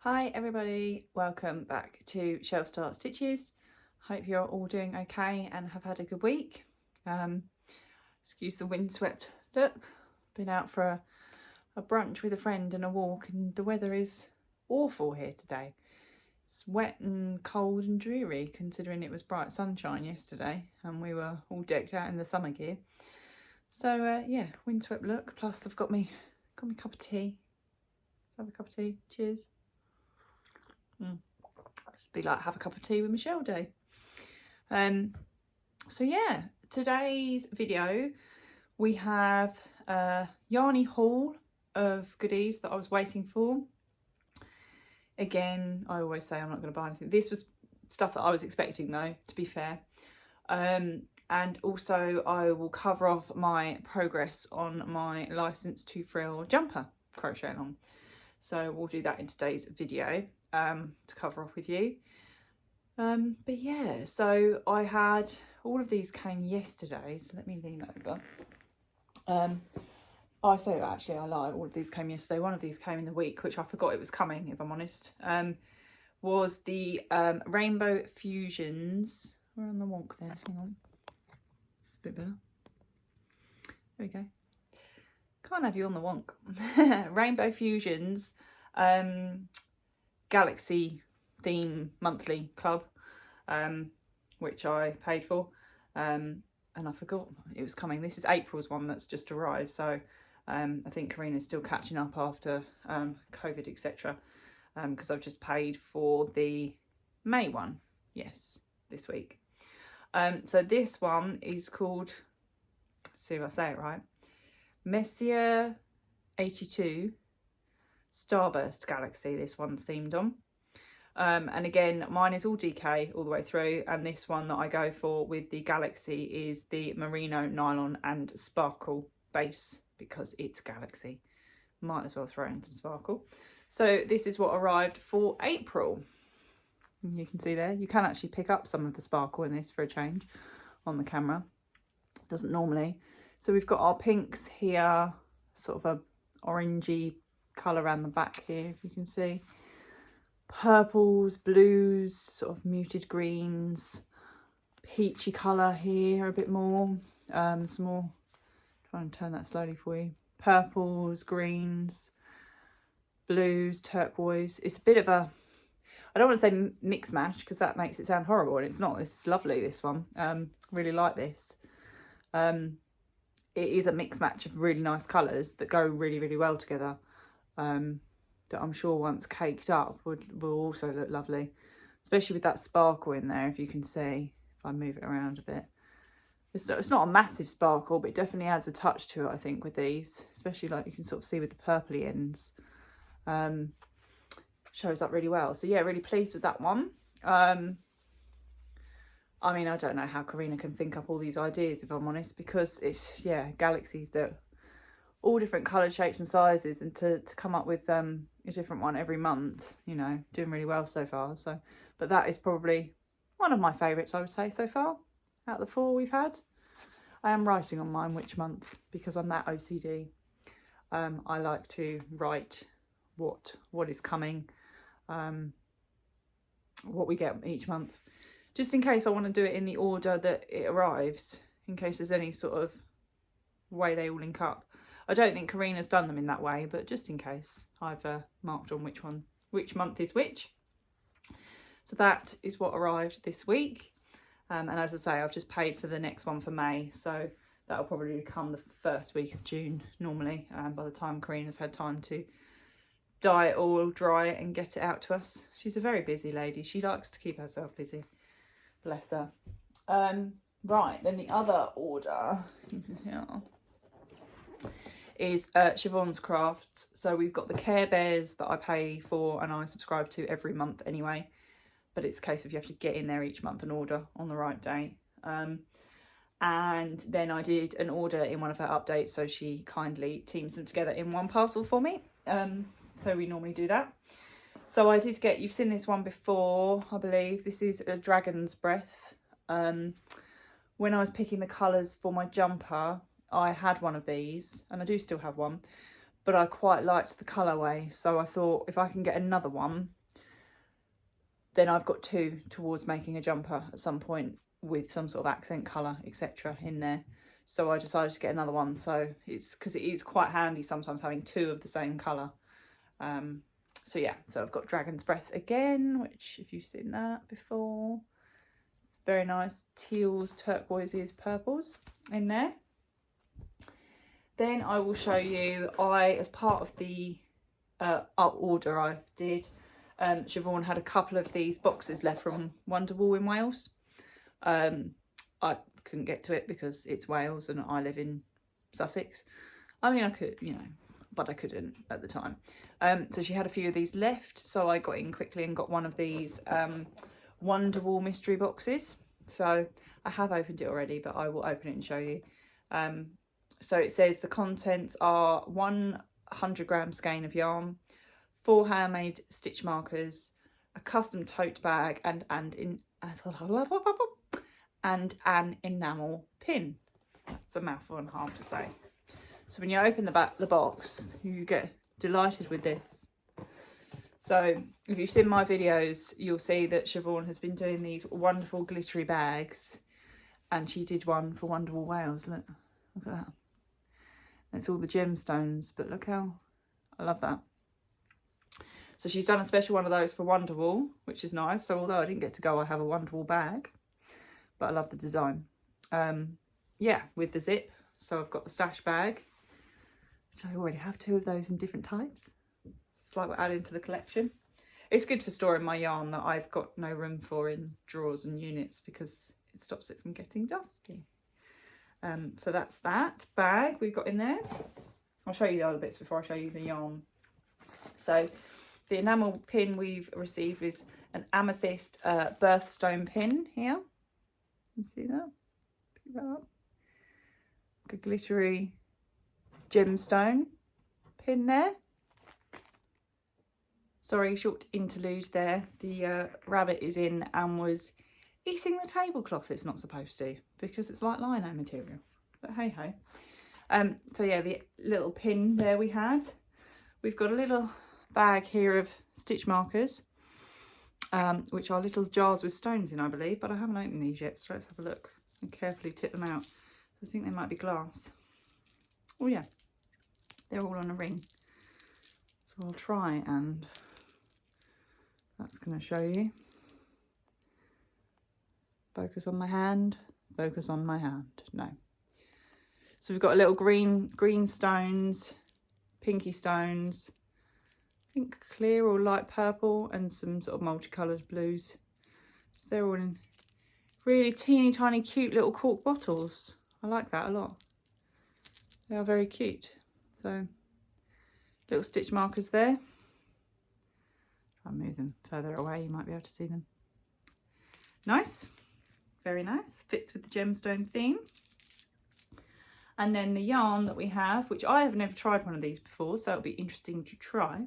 Hi everybody, welcome back to Shelf Start Stitches. Hope you're all doing okay and have had a good week. Excuse the windswept look. Been out for a brunch with a friend and a walk, and the weather is awful here today. It's wet and cold and dreary considering it was bright sunshine yesterday and we were all decked out in the summer gear. So yeah, windswept look, plus I've got me cup of tea. Let's have a cup of tea. Cheers. Just be like have a cup of tea with Michelle day. So yeah, today's video we have a yarny haul of goodies that I was waiting for. Again, I always say I'm not going to buy anything. This was stuff that I was expecting though, to be fair. And also I will cover off my progress on my license to frill jumper crochet along. So we'll do that in today's video to cover off with you. But yeah, so I had, all of these came yesterday, so let me lean over. I say actually I lie, all of these came yesterday. One of these came in the week, which I forgot it was coming, if I'm honest. Was the Rainbow Fusions. We're on the wonk there, hang on. It's a bit better. There we go. Can't have you on the wonk. Rainbow Fusions Galaxy theme monthly club, which I paid for, and I forgot it was coming. This is April's one that's just arrived, so I think Karina's still catching up after COVID, etc. Because I've just paid for the May one, yes, this week. So this one is called, let's see if I say it right, Messier 82 Starburst Galaxy. This one's themed on. And again, mine is all DK all the way through, and this one that I go for with the Galaxy is the merino, nylon and sparkle base, because it's Galaxy. Might as well throw in some sparkle. So this is what arrived for April. You can see there, you can actually pick up some of the sparkle in this for a change on the camera. Doesn't normally. So we've got our pinks here, sort of a orangey colour around the back here, if you can see. Purples, blues, sort of muted greens, peachy colour here a bit more, some more, try and turn that slowly for you, purples, greens, blues, turquoise. It's a bit of a, I don't want to say mix match because that makes it sound horrible, and it's not. It's lovely, this one. Really like this. It is a mix match of really nice colours that go really, really well together. That I'm sure once caked up will also look lovely, especially with that sparkle in there, if you can see, if I move it around a bit. It's not a massive sparkle, but it definitely adds a touch to it, I think, with these, especially like you can sort of see with the purpley ends. Shows up really well. So yeah, really pleased with that one. I mean, I don't know how Karina can think up all these ideas, if I'm honest, because it's, yeah, galaxies that all different coloured shapes and sizes, and to come up with a different one every month, you know, doing really well so far. So, but that is probably one of my favourites, I would say, so far out of the 4 we've had. I am writing on mine which month because I'm that OCD. I like to write what is coming, what we get each month, just in case I want to do it in the order that it arrives, in case there's any sort of way they all link up. I don't think Karina's done them in that way, but just in case, I've marked on which month is which. So that is what arrived this week. And as I say, I've just paid for the next one for May, so that'll probably come the first week of June normally, by the time Karina's had time to dye it all, dry it and get it out to us. She's a very busy lady. She likes to keep herself busy. Bless her. Right, then the other order is Siobhans Crafts. So we've got the Care Bears that I pay for and I subscribe to every month anyway, but it's a case of you have to get in there each month and order on the right day. And then I did an order in one of her updates, so she kindly teams them together in one parcel for me. So we normally do that. So I did get, you've seen this one before, I believe. This is a Dragon's Breath. When I was picking the colours for my jumper, I had one of these, and I do still have one, but I quite liked the colourway, so I thought if I can get another one, then I've got 2 towards making a jumper at some point with some sort of accent colour, etc. in there. So I decided to get another one. So it's because it is quite handy sometimes having 2 of the same colour. So yeah, so I've got Dragon's Breath again, which if you've seen that before, it's very nice teals, turquoises, purples in there. Then I will show you, as part of the order I did, Siobhan had a couple of these boxes left from Wonderwall in Wales. I couldn't get to it because it's Wales and I live in Sussex. I mean, I could, you know, but I couldn't at the time. So she had a few of these left, so I got in quickly and got one of these Wonderwall mystery boxes. So I have opened it already, but I will open it and show you. So it says the contents are 100-gram skein of yarn, 4 handmade stitch markers, a custom tote bag, and an enamel pin. That's a mouthful and hard to say. So when you open the box, you get delighted with this. So if you've seen my videos, you'll see that Siobhan has been doing these wonderful glittery bags, and she did one for Wonderwall Wales. Look at that. It's all the gemstones, but look how, I love that. So she's done a special one of those for Wonderwall, which is nice. So although I didn't get to go, I have a Wonderwall bag, but I love the design. Yeah, with the zip. So I've got the stash bag, which I already have 2 of those in different types. It's like we're adding to the collection. It's good for storing my yarn that I've got no room for in drawers and units because it stops it from getting dusty. So that's that bag we've got in there. I'll show you the other bits before I show you the yarn. So the enamel pin we've received is an amethyst birthstone pin here. You see that? Pick that up. A glittery gemstone pin there. Sorry, short interlude there. The rabbit is in and was eating the tablecloth it's not supposed to because it's like lino material. But hey ho. So yeah, the little pin there we had. We've got a little bag here of stitch markers, which are little jars with stones in, I believe, but I haven't opened these yet, so let's have a look and carefully tip them out. I think they might be glass. Oh yeah, they're all on a ring. So I'll try, and that's going to show you. Focus on my hand, focus on my hand. No. So we've got a little green stones, pinky stones, I think clear or light purple, and some sort of multicoloured blues. So they're all in really teeny tiny cute little cork bottles. I like that a lot. They are very cute. So little stitch markers there. Try and move them further away, you might be able to see them. Nice, very nice. Fits with the gemstone theme. And then the yarn that we have, which I have never tried one of these before, so it'll be interesting to try.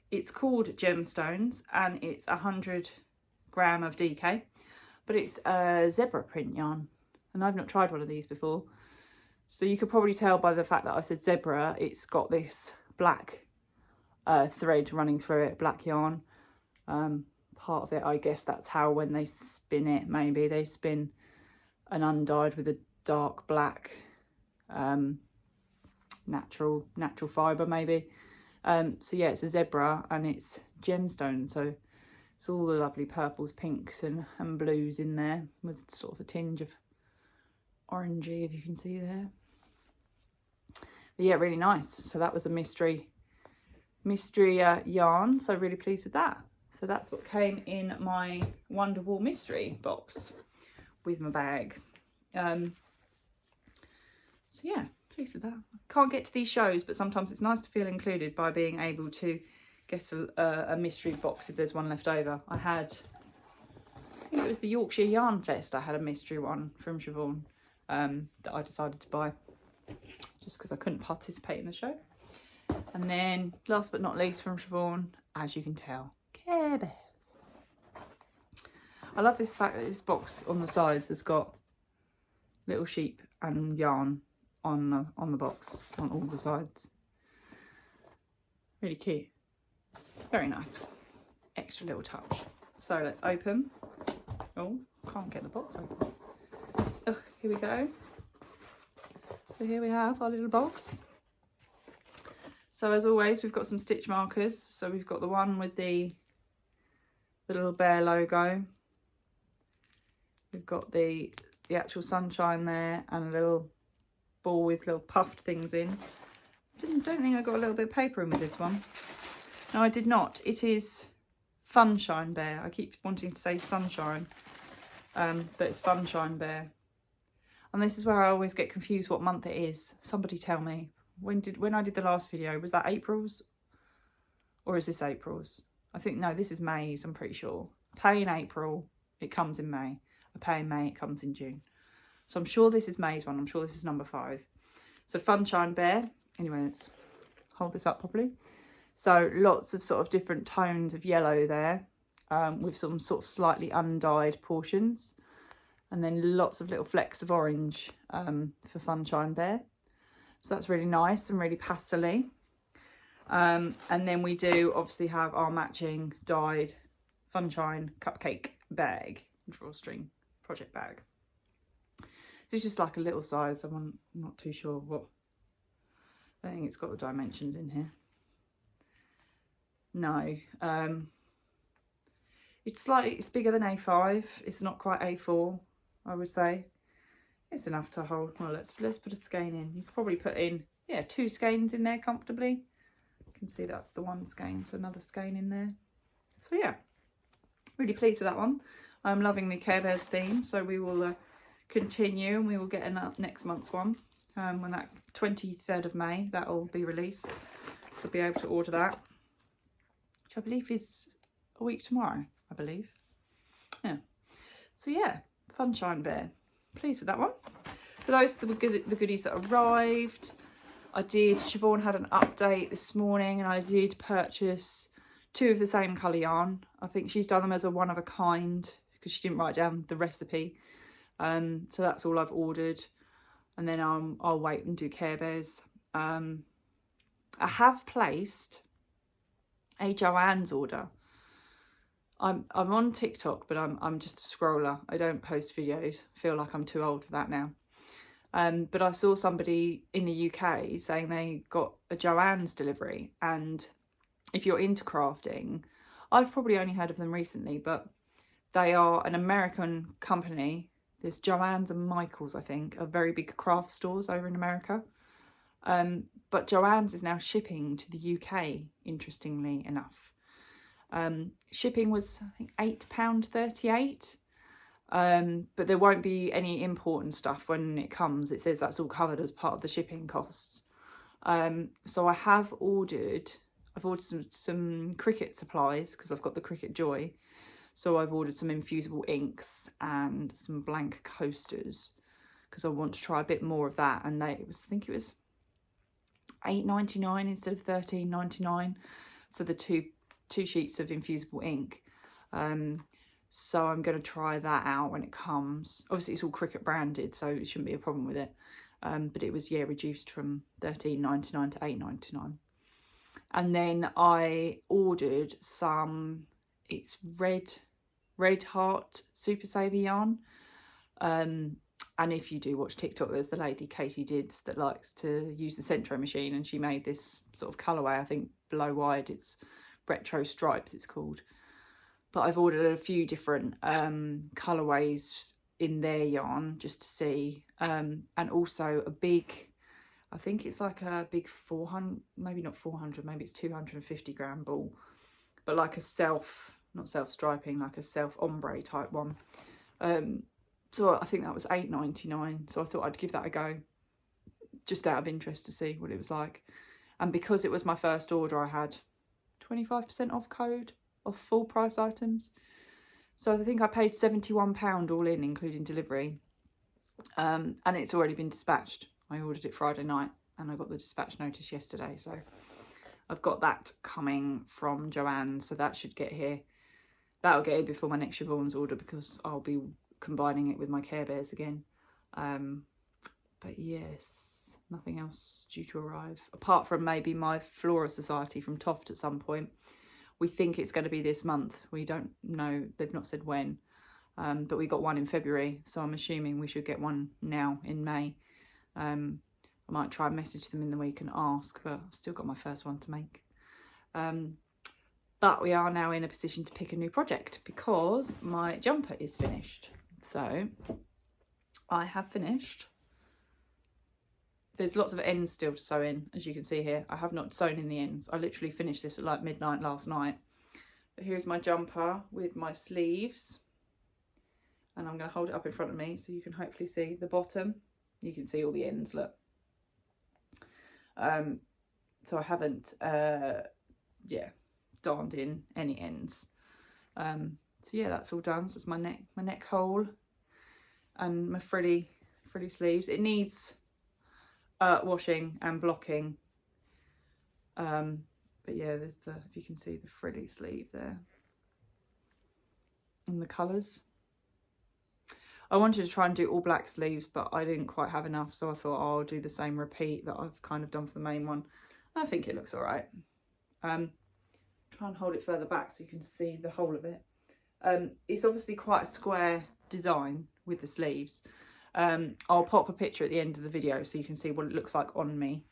It's called Gemstones, and it's 100-gram of DK, but it's a zebra print yarn, and I've not tried one of these before. So you could probably tell by the fact that I said zebra, it's got this black thread running through it, black yarn. Part of it, I guess that's how when they spin it, maybe they spin an undyed with a dark black natural fibre maybe. So yeah, it's a zebra and it's gemstone, so it's all the lovely purples, pinks and blues in there with sort of a tinge of orangey, if you can see there. But yeah, really nice. So that was a mystery yarn, so really pleased with that. So that's what came in my Wonderwall mystery box with my bag. So yeah, pleased with that. Can't get to these shows, but sometimes it's nice to feel included by being able to get a mystery box if there's one left over. I think it was the Yorkshire Yarn Fest, I had a mystery one from Siobhan that I decided to buy just because I couldn't participate in the show. And then last but not least from Siobhan, as you can tell, Care Bears. I love this fact that this box on the sides has got little sheep and yarn on the box on all the sides. Really cute. Very nice. Extra little touch. So let's open. Oh, can't get the box open. Oh, here we go. So here we have our little box. So as always, we've got some stitch markers. So we've got the one with the little bear logo. We've got the actual sunshine there, and a little ball with little puffed things in. Don't think I got a little bit of paper in with this one. No, I did not. It is Funshine Bear. I keep wanting to say sunshine, but it's Funshine Bear. And this is where I always get confused what month it is. Somebody tell me. When I did the last video, was that April's? Or is this April's? I think, no, this is May's, I'm pretty sure. Pay in April, it comes in May. I pay in May, it comes in June. So I'm sure this is May's one. I'm sure this is number 5. So Funshine Bear. Anyway, let's hold this up properly. So lots of sort of different tones of yellow there, with some sort of slightly undyed portions. And then lots of little flecks of orange for Funshine Bear. So that's really nice and really pastel-y. And then we do obviously have our matching dyed Funshine cupcake bag, drawstring project bag. So it's just like a little size. I'm not too sure what. I think it's got the dimensions in here. No. It's bigger than A5. It's not quite A4, I would say. It's enough to hold. Well, let's put a skein in. You could probably put in, yeah, 2 skeins in there comfortably. You can see that's the 1 skein, so another skein in there. So yeah, really pleased with that one. I'm loving the Care Bears theme, so we will continue, and we will get next month's one. When that 23rd of May, that will be released. So I'll be able to order that, which I believe is a week tomorrow, I believe. Yeah. So yeah, Funshine Bear. Pleased with that one. For those the goodies that arrived, Siobhan had an update this morning, and I did purchase 2 of the same colour yarn. I think she's done them as a one of a kind because she didn't write down the recipe. So that's all I've ordered, and then I'll wait and do Care Bears. I have placed a Joann's order. I'm on TikTok, but I'm just a scroller. I don't post videos. I feel like I'm too old for that now. But I saw somebody in the UK saying they got a Joann's delivery, and if you're into crafting, I've probably only heard of them recently, but they are an American company. There's Joann's and Michael's, I think, are very big craft stores over in America. But Joann's is now shipping to the UK, interestingly enough. Shipping was, I think, £8.38. But there won't be any important stuff when it comes. It says that's all covered as part of the shipping costs. So I've ordered some Cricut supplies because I've got the Cricut Joy. So I've ordered some infusible inks and some blank coasters because I want to try a bit more of that. And I think it was £8.99 instead of £13.99 for the two sheets of infusible ink. So I'm going to try that out when it comes. Obviously it's all Cricut branded, so it shouldn't be a problem with it. But it was, yeah, reduced from £13.99 to £8.99. And then I ordered some, it's Red Heart Super Saver yarn. And if you do watch TikTok, there's the lady Katie Dids that likes to use the Centro machine, and she made this sort of colourway, I think below wide, it's Retro Stripes it's called. But I've ordered a few different colourways in their yarn just to see. And also a big, I think it's like a big 400, maybe not 400, maybe it's 250 gram ball. But like a not self-striping, like a self-ombre type one. So I think that was £8.99. So I thought I'd give that a go, just out of interest to see what it was like. And because it was my first order, I had 25% off code of full price items. So I think I paid £71 all in, including delivery. And it's already been dispatched. I ordered it Friday night and I got the dispatch notice yesterday. So I've got that coming from Joann's. So that should get here. That'll get here before my next Siobhans order, because I'll be combining it with my Care Bears again. But yes, nothing else due to arrive. Apart from maybe my Flora Society from Toft at some point, We think it's going to be this month. We don't know. They've not said when. But we got one in February, so I'm assuming we should get one now in May. I might try and message them in the week and ask, but I've still got my first one to make. But we are now in a position to pick a new project because my jumper is finished. So I have finished. There's lots of ends still to sew in, as you can see here. I have not sewn in the ends. I literally finished this at like midnight last night. But here's my jumper with my sleeves. And I'm going to hold it up in front of me so you can hopefully see the bottom. You can see all the ends, look. So I haven't, darned in any ends. So yeah, that's all done. So it's my neck hole and my frilly sleeves. It needs washing and blocking. But yeah, there's if you can see the frilly sleeve there. And the colours. I wanted to try and do all black sleeves, but I didn't quite have enough, so I thought I'll do the same repeat that I've kind of done for the main one. I think it looks all right. Try and hold it further back so you can see the whole of it. It's obviously quite a square design with the sleeves. I'll pop a picture at the end of the video so you can see what it looks like on me.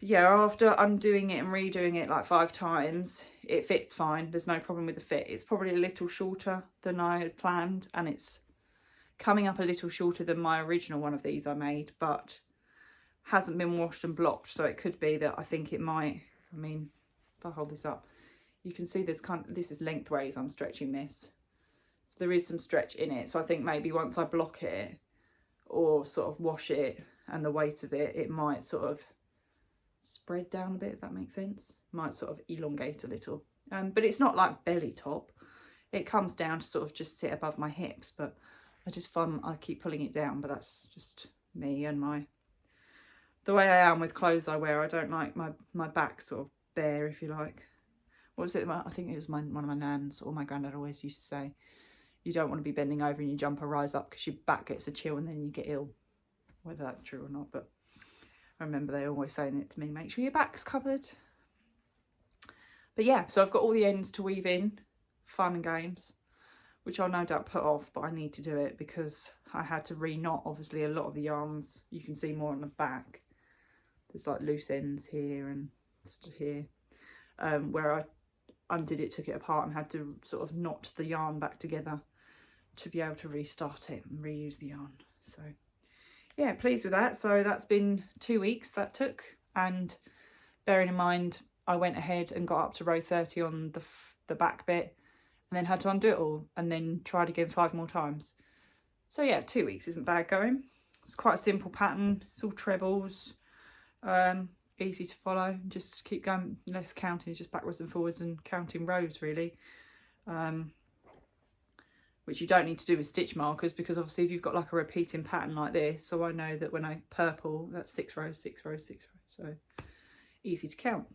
Yeah, after undoing it and redoing it like 5 times, it fits fine. There's no problem with the fit. It's probably a little shorter than I had planned, and it's coming up a little shorter than my original one of these I made, but hasn't been washed and blocked, so it could be that I think it might, I mean, if I hold this up, you can see there's this is lengthways I'm stretching this. So there is some stretch in it, so I think maybe once I block it or sort of wash it and the weight of it, it might sort of spread down a bit, if that makes sense. Might sort of elongate a little. But it's not like belly top. It comes down to sort of just sit above my hips, but I just find I keep pulling it down, but that's just me and the way I am with clothes I wear. I don't like my back sort of bare, if you like. What was it? I think it was one of my nans or my granddad always used to say, you don't want to be bending over in your jumper, rise up, because your back gets a chill and then you get ill. Whether that's true or not, but I remember they always saying it to me, make sure your back's covered. But yeah, so I've got all the ends to weave in, fun and games, which I'll no doubt put off, but I need to do it because I had to re-knot, obviously, a lot of the yarns. You can see more on the back. There's like loose ends here and here, where I undid it, took it apart and had to sort of knot the yarn back together to be able to restart it and reuse the yarn. So yeah, pleased with that. So that's been 2 weeks that took, and bearing in mind I went ahead and got up to row 30 on the back bit and then had to undo it all and then tried again 5 more times. So yeah, 2 weeks isn't bad going. It's quite a simple pattern. It's all trebles, easy to follow. Just keep going, less counting, just backwards and forwards and counting rows really. Which you don't need to do with stitch markers, because obviously if you've got like a repeating pattern like this, so I know that when I purple, that's 6 rows, 6 rows, 6 rows, so easy to count.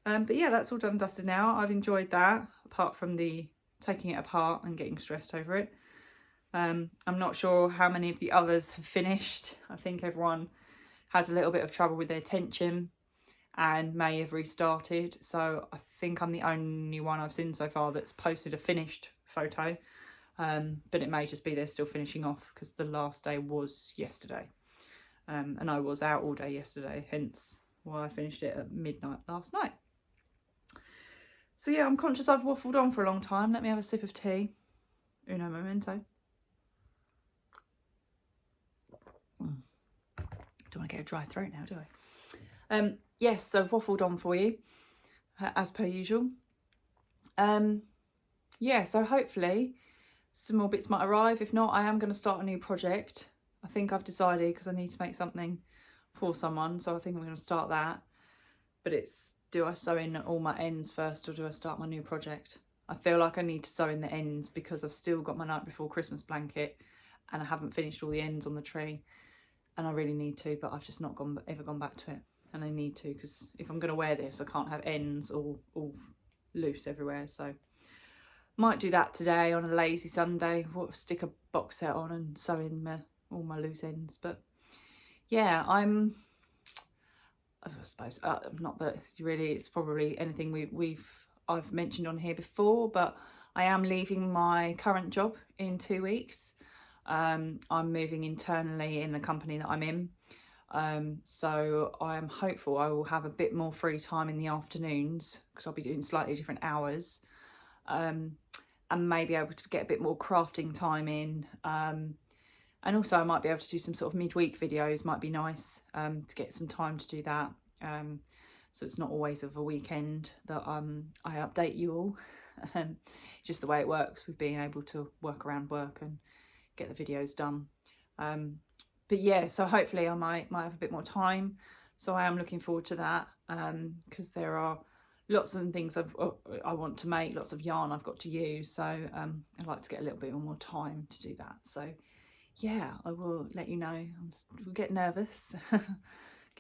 But yeah, that's all done and dusted now. I've enjoyed that, apart from the taking it apart and getting stressed over it. I'm not sure how many of the others have finished. I think everyone has a little bit of trouble with their tension and may have restarted, so I think I'm the only one I've seen so far that's posted a finished photo. But it may just be they're still finishing off because the last day was yesterday, and I was out all day yesterday, hence why I finished it at midnight last night. So yeah, I'm conscious I've waffled on for a long time. Let me have a sip of tea. Uno momento. Don't want to get a dry throat now, do I? Yes, so I've waffled on for you as per usual. Yeah, so hopefully some more bits might arrive. If not, I am going to start a new project. I think I've decided, because I need to make something for someone, so I think I'm going to start that. But it's, do I sew in all my ends first, or do I start my new project? I feel like I need to sew in the ends because I've still got my night before Christmas blanket and I haven't finished all the ends on the tree, and I really need to, but I've just not ever gone back to it, and I need to, because if I'm going to wear this I can't have ends all loose everywhere. So might do that today on a lazy Sunday. Stick a box set on and sew in all my loose ends. But yeah, I suppose not that really it's probably anything I've mentioned on here before, but I am leaving my current job in 2 weeks. I'm moving internally in the company that I'm in. So I am hopeful I will have a bit more free time in the afternoons, because I'll be doing slightly different hours, and maybe able to get a bit more crafting time in. And also I might be able to do some sort of midweek videos, might be nice, to get some time to do that. So it's not always of a weekend that I update you all. Just the way it works with being able to work around work and get the videos done. But yeah, so hopefully I might have a bit more time. So I am looking forward to that, because there are lots of things I want to make, lots of yarn I've got to use. So I'd like to get a little bit more time to do that. So yeah, I will let you know. We'll get nervous.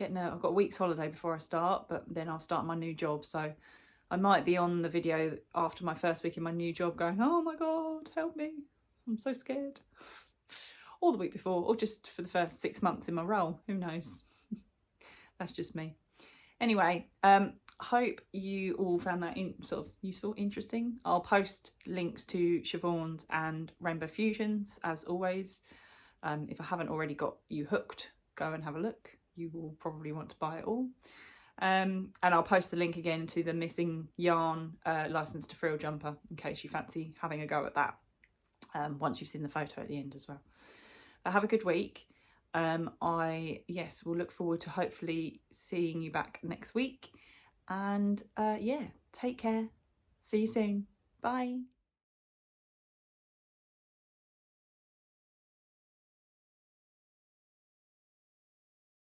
I've got a week's holiday before I start, but then I'll start my new job. So I might be on the video after my first week in my new job going, oh my God, help me. I'm so scared. Or the week before, or just for the first 6 months in my role. Who knows? That's just me. Anyway, hope you all found that sort of useful, interesting. I'll post links to Siobhans and Rainbow Fusions as always. If I haven't already got you hooked, go and have a look. You will probably want to buy it all. And I'll post the link again to the missing yarn license to frill jumper in case you fancy having a go at that, once you've seen the photo at the end as well. Have a good week. I will look forward to hopefully seeing you back next week. And yeah, take care. See you soon. Bye.